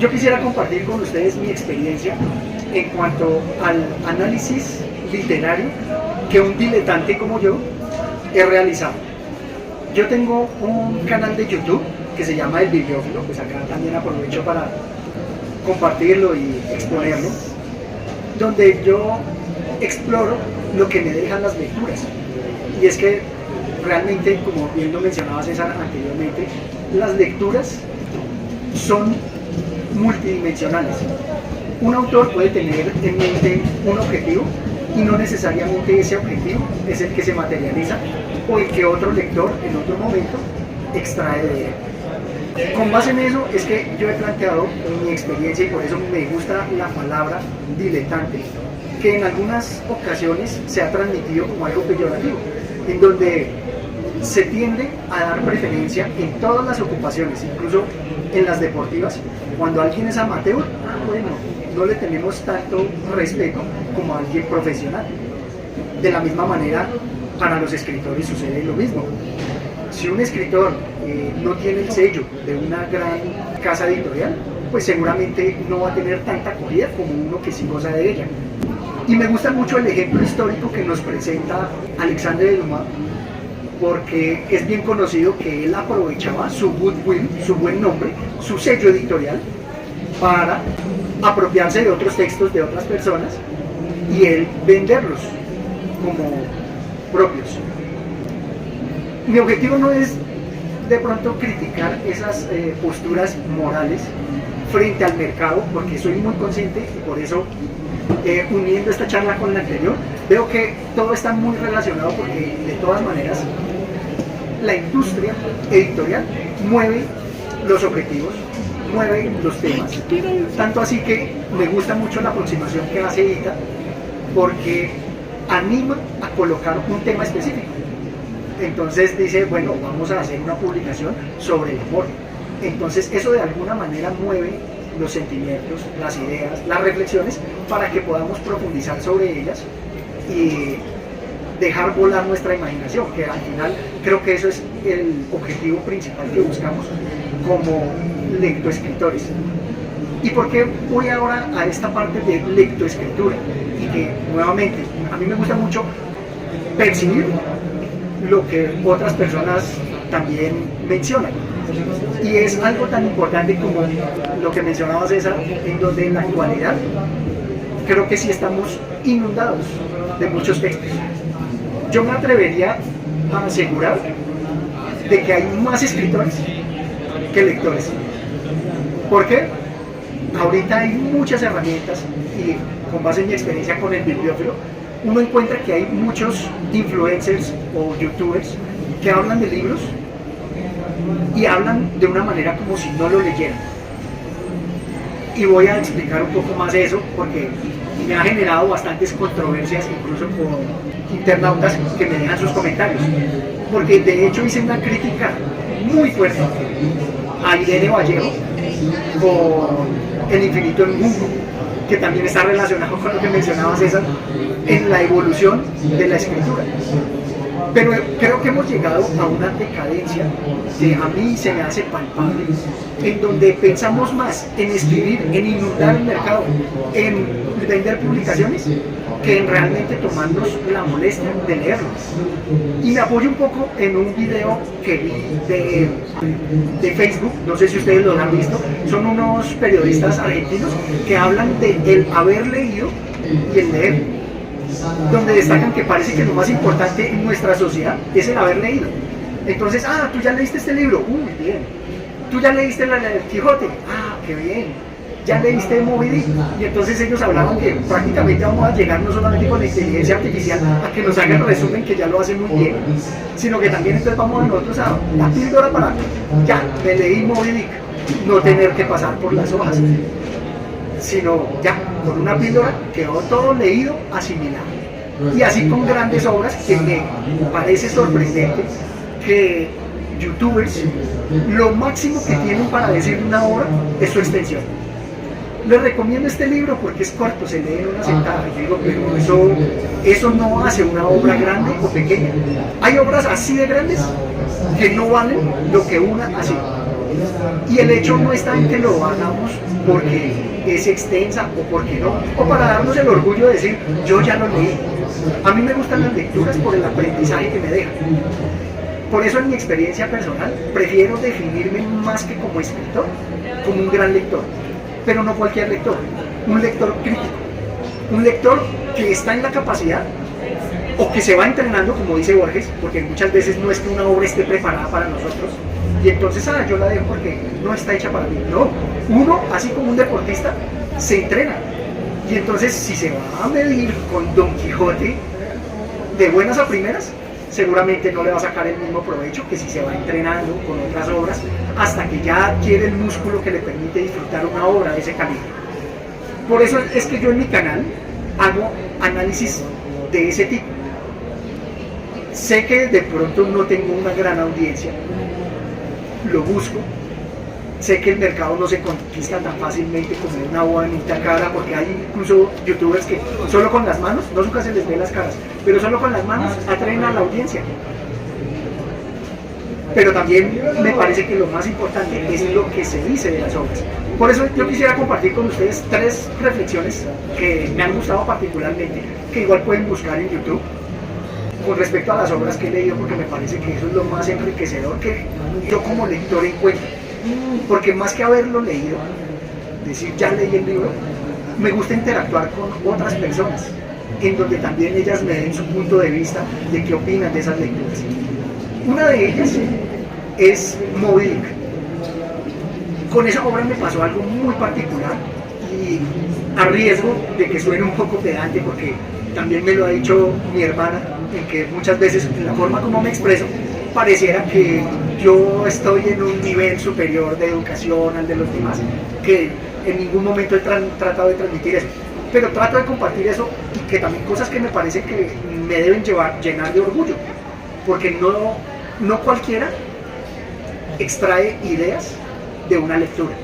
Yo quisiera compartir con ustedes mi experiencia en cuanto al análisis literario que un diletante como yo he realizado. Yo tengo un canal de YouTube que se llama El Bibliófilo, pues acá también aprovecho para compartirlo y exponerlo, donde yo exploro lo que me dejan las lecturas. Y es que realmente, como bien lo mencionaba César anteriormente, las lecturas son multidimensionales. Un autor puede tener en mente un objetivo y no necesariamente ese objetivo es el que se materializa o el que otro lector en otro momento extrae de él. Con base en eso es que yo he planteado en mi experiencia, y por eso me gusta la palabra diletante, que en algunas ocasiones se ha transmitido como algo peyorativo, en donde se tiende a dar preferencia en todas las ocupaciones, incluso en las deportivas. Cuando alguien es amateur, bueno, no le tenemos tanto respeto como a alguien profesional. De la misma manera, para los escritores sucede lo mismo. Si un escritor no tiene el sello de una gran casa editorial, pues seguramente no va a tener tanta acogida como uno que sí goza de ella. Y me gusta mucho el ejemplo histórico que nos presenta Alexandre de Dumas, porque es bien conocido que él aprovechaba su goodwill, su buen nombre, su sello editorial, para apropiarse de otros textos de otras personas y él venderlos como propios. Mi objetivo no es de pronto criticar esas posturas morales frente al mercado, porque soy muy consciente y por eso uniendo esta charla con la anterior, veo que todo está muy relacionado, porque de todas maneras la industria editorial mueve los objetivos, mueve los temas, tanto así que me gusta mucho la aproximación que hace Ita, porque anima a colocar un tema específico. Entonces dice, bueno, vamos a hacer una publicación sobre el amor. Entonces eso de alguna manera mueve los sentimientos, las ideas, las reflexiones, para que podamos profundizar sobre ellas y dejar volar nuestra imaginación, que al final creo que eso es el objetivo principal que buscamos como lectoescritores. ¿Y por qué voy ahora a esta parte de lectoescritura? Y que nuevamente a mí me gusta mucho percibir lo que otras personas también mencionan. Y es algo tan importante como lo que mencionaba César, en donde en la actualidad creo que sí estamos inundados de muchos textos. Yo me atrevería a asegurar de que hay más escritores que lectores. ¿Por qué? Ahorita hay muchas herramientas y con base en mi experiencia con el bibliófilo, uno encuentra que hay muchos influencers o youtubers que hablan de libros y hablan de una manera como si no lo leyeran. Y voy a explicar un poco más eso porque me ha generado bastantes controversias, incluso con internautas que me dejan sus comentarios. Porque de hecho hice una crítica muy fuerte a Irene Vallejo con El infinito en un mundo, que también está relacionado con lo que mencionaba César en la evolución de la escritura. Pero creo que hemos llegado a una decadencia que a mí se me hace palpable, en donde pensamos más en escribir, en inundar el mercado, en vender publicaciones, que en realmente tomarnos la molestia de leerlos. Y me apoyo un poco en un video que vi de Facebook, no sé si ustedes lo han visto, son unos periodistas argentinos que hablan de el haber leído y el leer, donde destacan que parece que lo más importante en nuestra sociedad es el haber leído. Entonces, tú ya leíste este libro, muy bien. Tú ya leíste el Quijote, qué bien. Ya leíste Moby Dick. Y entonces ellos hablaban que prácticamente vamos a llegar no solamente con la inteligencia artificial a que nos haga el resumen, que ya lo hace muy bien, sino que también entonces vamos a nosotros a la píldora para ya me leí Moby Dick, no tener que pasar por las hojas, sino ya con una píldora quedó todo leído, asimilado. Y así con grandes obras que me parece sorprendente que youtubers lo máximo que tienen para decir una obra es su extensión. Les recomiendo este libro porque es corto, se lee en una sentada. Yo digo, pero eso no hace una obra grande o pequeña. Hay obras así de grandes que no valen lo que una así. Y el hecho no está en que lo hagamos porque es extensa o porque no, o para darnos el orgullo de decir, yo ya lo leí. A mí me gustan las lecturas por el aprendizaje que me dejan. Por eso en mi experiencia personal prefiero definirme más que como escritor, como un gran lector, pero no cualquier lector, un lector crítico, un lector que está en la capacidad o que se va entrenando, como dice Borges, porque muchas veces no es que una obra esté preparada para nosotros y entonces yo la dejo porque no está hecha para mí. No, uno, así como un deportista, se entrena y entonces si se va a medir con Don Quijote de buenas a primeras, seguramente no le va a sacar el mismo provecho que si se va entrenando con otras obras hasta que ya adquiere el músculo que le permite disfrutar una obra de ese calibre. Por eso es que yo en mi canal hago análisis de ese tipo. Sé que de pronto no tengo una gran audiencia, lo busco. Sé que el mercado no se conquista tan fácilmente como una bonita cara, porque hay incluso youtubers que solo con las manos, no nunca se les ve las caras, pero solo con las manos atraen a la audiencia. Pero también me parece que lo más importante es lo que se dice de las obras. Por eso yo quisiera compartir con ustedes 3 reflexiones que me han gustado particularmente, que igual pueden buscar en YouTube, con respecto a las obras que he leído, porque me parece que eso es lo más enriquecedor que yo como lector encuentro. Porque más que haberlo leído, decir ya leí el libro, me gusta interactuar con otras personas, en donde también ellas me den su punto de vista de qué opinan de esas lecturas. Una de ellas es Moby Dick. Con esa obra me pasó algo muy particular y a riesgo de que suene un poco pedante, porque también me lo ha dicho mi hermana, en que muchas veces en la forma como me expreso pareciera que yo estoy en un nivel superior de educación al de los demás, que en ningún momento he tratado de transmitir eso, pero trato de compartir eso y que también cosas que me parece que me deben llenar de orgullo, porque no cualquiera extrae ideas de una lectura.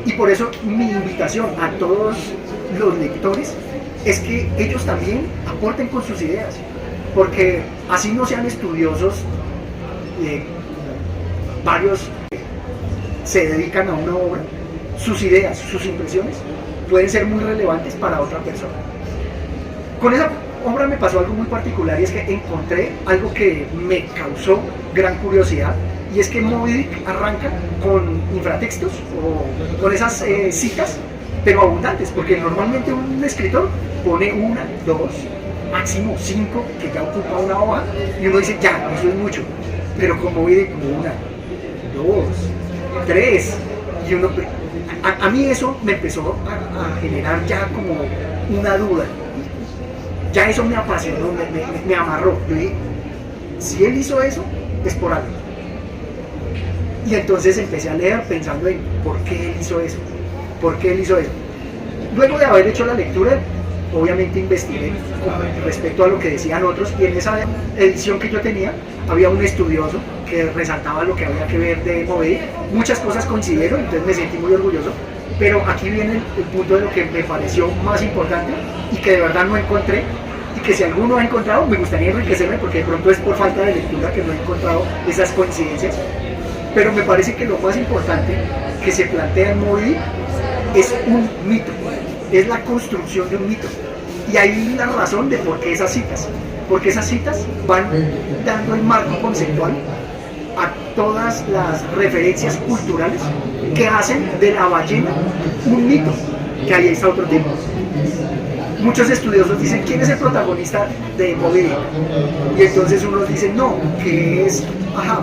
Y por eso mi invitación a todos los lectores es que ellos también aporten con sus ideas, porque así no sean estudiosos, varios se dedican a una obra, sus ideas, sus impresiones pueden ser muy relevantes para otra persona. Con esa obra me pasó algo muy particular, y es que encontré algo que me causó gran curiosidad, y es que Moby Dick arranca con infratextos o con esas citas, pero abundantes, porque normalmente un escritor pone 1, 2, máximo 5, que ya ocupa una hoja, y uno dice, ya, eso es mucho. Pero con Moby Dick, 1, 2, 3, y uno, a mí eso me empezó a generar ya como una duda. Ya eso me apasionó, me amarró. Yo dije, si él hizo eso, es por algo. Y entonces empecé a leer pensando en por qué él hizo eso, por qué él hizo eso. Luego de haber hecho la lectura, obviamente investigué con respecto a lo que decían otros, y en esa edición que yo tenía había un estudioso que resaltaba lo que había que ver de Moby Dick. Muchas cosas coincidieron, entonces me sentí muy orgulloso, pero aquí viene el punto de lo que me pareció más importante y que de verdad no encontré, y que si alguno ha encontrado me gustaría enriquecerme, porque de pronto es por falta de lectura que no he encontrado esas coincidencias. Pero me parece que lo más importante que se plantea en Moby Dick es un mito, es la construcción de un mito. Y ahí la razón de por qué esas citas, porque esas citas van dando el marco conceptual a todas las referencias culturales que hacen de la ballena un mito, que ahí está otro tema. Muchos estudiosos dicen, ¿quién es el protagonista de Moby Dick? Y entonces unos dicen, no, que es Ahab,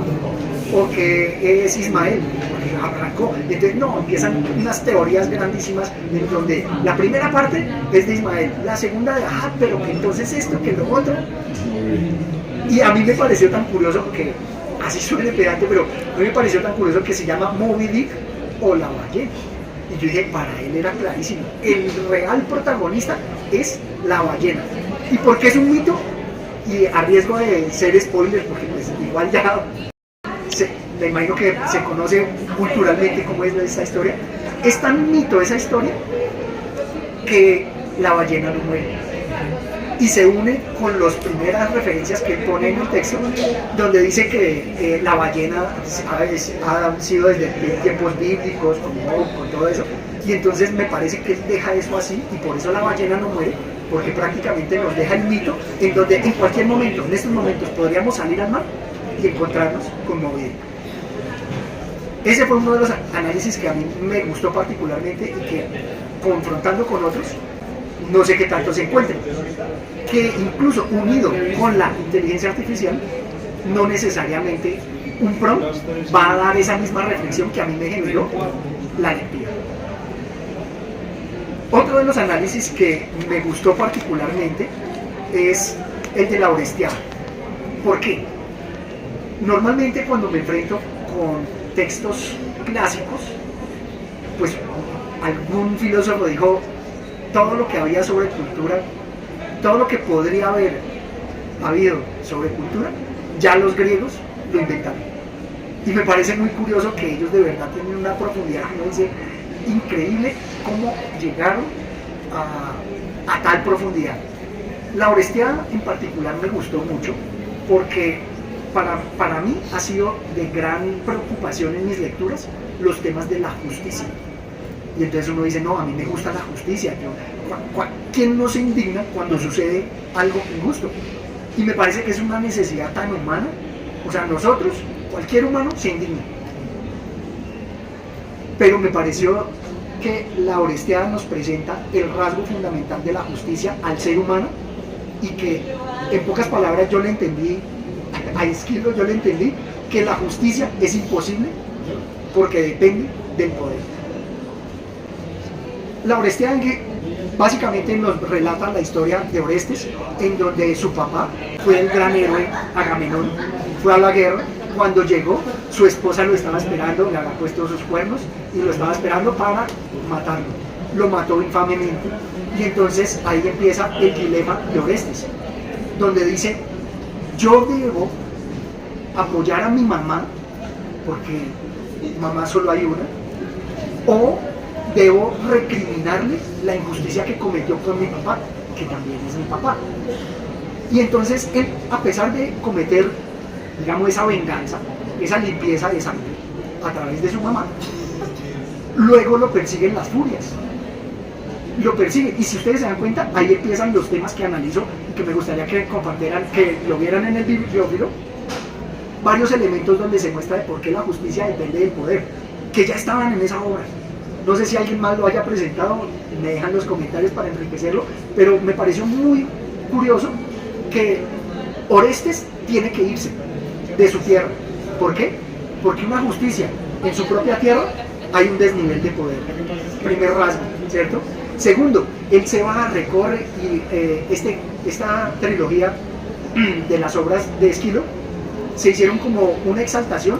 o que es Ismael, porque arrancó. Y entonces no, empiezan unas teorías grandísimas en donde la primera parte es de Ismael, la segunda de pero que entonces esto, que lo otro. Y a mí me pareció tan curioso, porque así suena pedante, pero a mí me pareció tan curioso que se llama Moby Dick o la ballena. Y yo dije, para él era clarísimo, el real protagonista es la ballena. ¿Y por qué es un mito? Y a riesgo de ser spoiler, porque pues igual ya me imagino que se conoce culturalmente cómo es esta historia. Es tan mito esa historia que la ballena no muere. y se une con las primeras referencias que él pone en el texto, donde dice que la ballena ha sido desde tiempos bíblicos, con todo eso, y entonces me parece que él deja eso así, y por eso la ballena no muere, porque prácticamente nos deja el mito en donde en cualquier momento, en estos momentos, podríamos salir al mar y encontrarnos con Moby Dick. Ese fue uno de los análisis que a mí me gustó particularmente y que, confrontando con otros, no sé qué tanto se encuentren. Que incluso unido con la inteligencia artificial, no necesariamente un prompt va a dar esa misma reflexión que a mí me generó la lectura. Otro de los análisis que me gustó particularmente es el de la Orestiada. ¿Por qué? Normalmente cuando me enfrento con textos clásicos, pues algún filósofo dijo todo lo que había sobre cultura, todo lo que podría haber habido sobre cultura, ya los griegos lo inventaron. Y me parece muy curioso que ellos de verdad tienen una profundidad, como dice, increíble cómo llegaron a tal profundidad. La Orestiada en particular me gustó mucho porque para mí ha sido de gran preocupación en mis lecturas los temas de la justicia. Y entonces uno dice, no, a mí me gusta la justicia. ¿Quién no se indigna cuando sucede algo injusto? Y me parece que es una necesidad tan humana. O sea, nosotros, cualquier humano se indigna. Pero me pareció que la Orestiada nos presenta el rasgo fundamental de la justicia al ser humano y que, en pocas palabras, yo le entendí, a Esquilo yo le entendí, que la justicia es imposible porque depende del poder. La Orestiada básicamente nos relata la historia de Orestes, en donde su papá fue el gran héroe Agamenón, fue a la guerra. Cuando llegó, su esposa lo estaba esperando, le había puesto sus cuernos y lo estaba esperando para matarlo. Lo mató infamemente y entonces ahí empieza el dilema de Orestes, donde dice, yo debo apoyar a mi mamá, porque mamá solo hay una, o debo recriminarle la injusticia que cometió con mi papá, que también es mi papá. Y entonces él, a pesar de cometer, digamos, esa venganza, esa limpieza de sangre a través de su mamá, luego lo persiguen las furias. Lo persiguen, y si ustedes se dan cuenta, ahí empiezan los temas que analizo y que me gustaría que compartieran, que lo vieran en el bibliófilo, varios elementos donde se muestra de por qué la justicia depende del poder, que ya estaban en esa obra. No sé si alguien más lo haya presentado, me dejan los comentarios para enriquecerlo, pero me pareció muy curioso que Orestes tiene que irse de su tierra. ¿Por qué? Porque una justicia en su propia tierra hay un desnivel de poder. Primer rasgo, ¿cierto? Segundo, él se va, recorre y esta trilogía de las obras de Esquilo se hicieron como una exaltación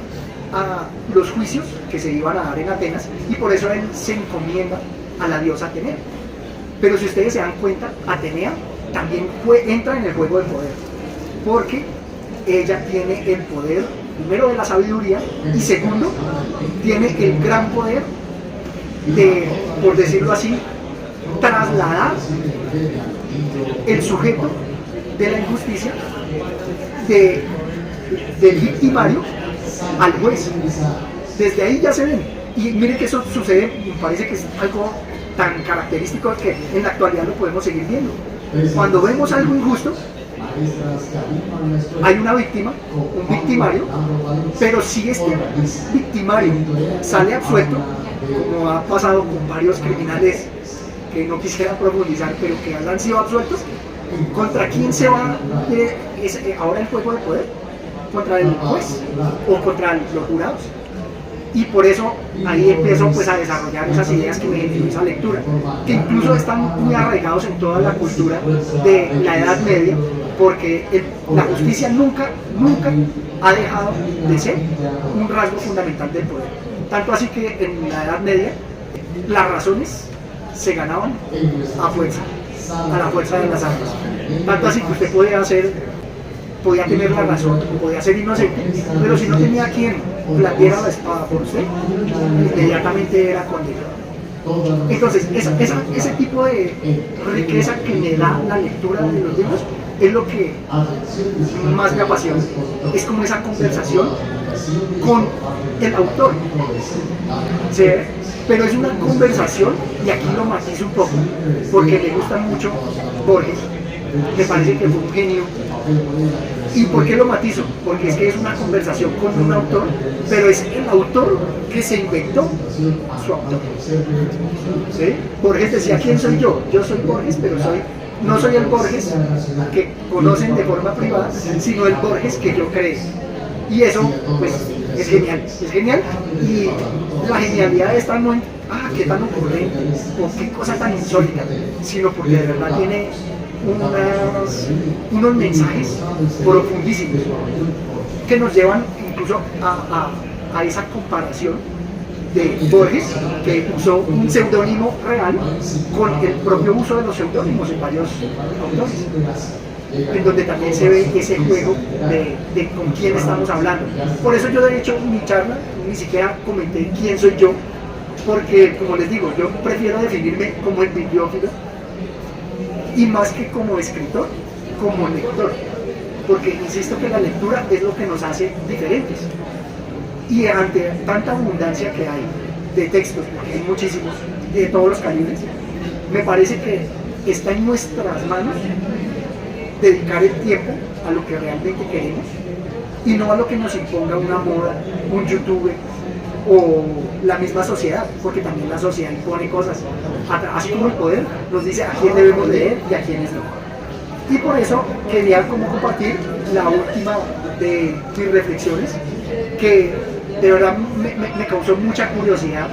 a los juicios que se iban a dar en Atenas y por eso él se encomienda a la diosa Atenea. Pero si ustedes se dan cuenta, Atenea también entra en el juego del poder, porque ella tiene el poder, primero, de la sabiduría y segundo, tiene el gran poder de, por decirlo así, trasladar el sujeto de la injusticia del victimario al juez. Desde ahí ya se ven. Y miren que eso sucede, me parece que es algo tan característico que en la actualidad lo podemos seguir viendo. Cuando vemos algo injusto, hay una víctima, un victimario, pero si este victimario sale absuelto, como ha pasado con varios criminales que no quisiera profundizar, pero que han sido absueltos, ¿contra quién se va ahora el juego de poder? ¿Contra el juez o contra los jurados? Y por eso ahí empiezo pues a desarrollar esas ideas que me generó esa lectura, que incluso están muy arraigados en toda la cultura de la Edad Media, porque la justicia nunca ha dejado de ser un rasgo fundamental del poder. Tanto así que en la Edad Media las razones se ganaban a la fuerza de las armas. Tanto así que usted podía tener la razón, podía ser inocente, pero si no tenía quien blandiera la espada por usted, inmediatamente era condenado. Entonces, ese tipo de riqueza que me da la lectura de los libros es lo que más me apasiona. Es como esa conversación con el autor. ¿Sí? Pero es una conversación, y aquí lo matizo un poco, porque me gusta mucho Borges, me parece que fue un genio. ¿Y por qué lo matizo? Porque es que es una conversación con un autor, pero es el autor que se inventó su autor. ¿Sí? Borges decía, ¿quién soy yo? Yo soy Borges, pero no soy el Borges que conocen de forma privada, sino el Borges que yo creé. Y eso, pues, es genial, y la genialidad está no en, qué tan ocurrente, o qué cosa tan insólita, sino porque de verdad tiene unos mensajes profundísimos que nos llevan incluso a esa comparación de Borges, que usó un seudónimo real con el propio uso de los seudónimos en varios autores, en donde también se ve ese juego de con quién estamos hablando. Por eso yo, de hecho, en mi charla ni siquiera comenté quién soy yo, porque, como les digo, yo prefiero definirme como el bibliófilo, y más que como escritor, como lector, porque insisto que la lectura es lo que nos hace diferentes. Y ante tanta abundancia que hay de textos, porque hay muchísimos, de todos los calibres, me parece que está en nuestras manos dedicar el tiempo a lo que realmente queremos y no a lo que nos imponga una moda, un youtuber o la misma sociedad, porque también la sociedad impone cosas, así como el poder nos dice a quién debemos leer y a quiénes no. Y por eso quería como compartir la última de mis reflexiones, que de verdad me causó mucha curiosidad,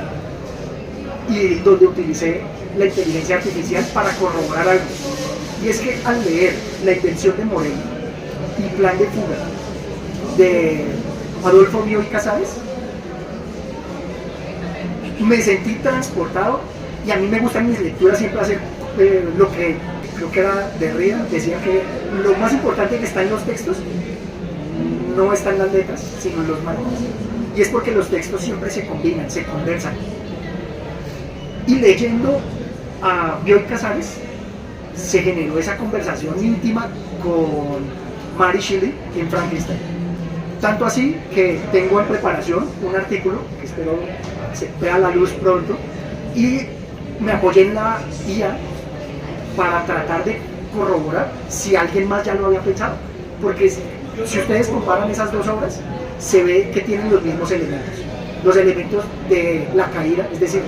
y donde utilicé la inteligencia artificial para corroborar algo. Y es que al leer La invención de Morel y Plan de fuga de Adolfo Bioy Casares, me sentí transportado, y a mí me gustan mis lecturas siempre hacer lo que creo que era Derrida, decía que lo más importante que está en los textos no está en las letras, sino en los mapas. Y es porque los textos siempre se combinan, se conversan. Y leyendo a Bioy Casares, se generó esa conversación íntima con Mary Shelley en Frankenstein. Tanto así que tengo en preparación un artículo que espero se vea a la luz pronto, y me apoyé en la IA para tratar de corroborar si alguien más ya lo había pensado. Porque si ustedes comparan esas dos obras, se ve que tienen los mismos elementos. Los elementos de la caída, es decir,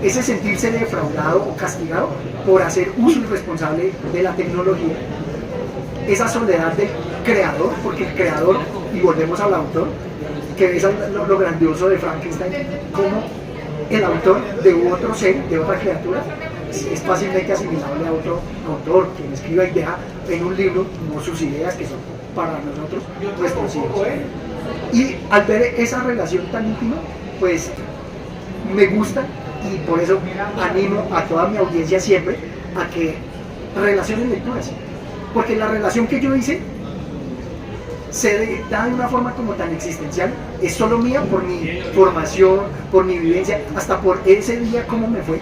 ese sentirse defraudado o castigado por hacer uso irresponsable de la tecnología, esa soledad del creador, porque el creador, y volvemos al autor, que es lo grandioso de Frankenstein, como el autor de otro ser, de otra criatura, es fácilmente asimilable a otro autor, quien escriba y deja en un libro no sus ideas, que son para nosotros nuestros hijos. Y al ver esa relación tan íntima, pues me gusta, y por eso animo a toda mi audiencia siempre a que relacionen lecturas, porque la relación que yo hice se da de una forma como tan existencial, es solo mía por mi formación, por mi vivencia, hasta por ese día cómo me fue,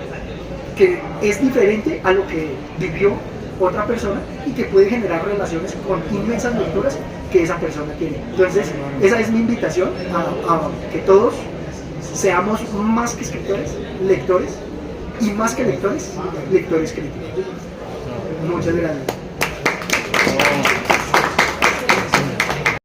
que es diferente a lo que vivió otra persona y que puede generar relaciones con inmensas lecturas que esa persona tiene. Entonces, esa es mi invitación a que todos seamos más que escritores, lectores, y más que lectores, lectores críticos. Muchas gracias.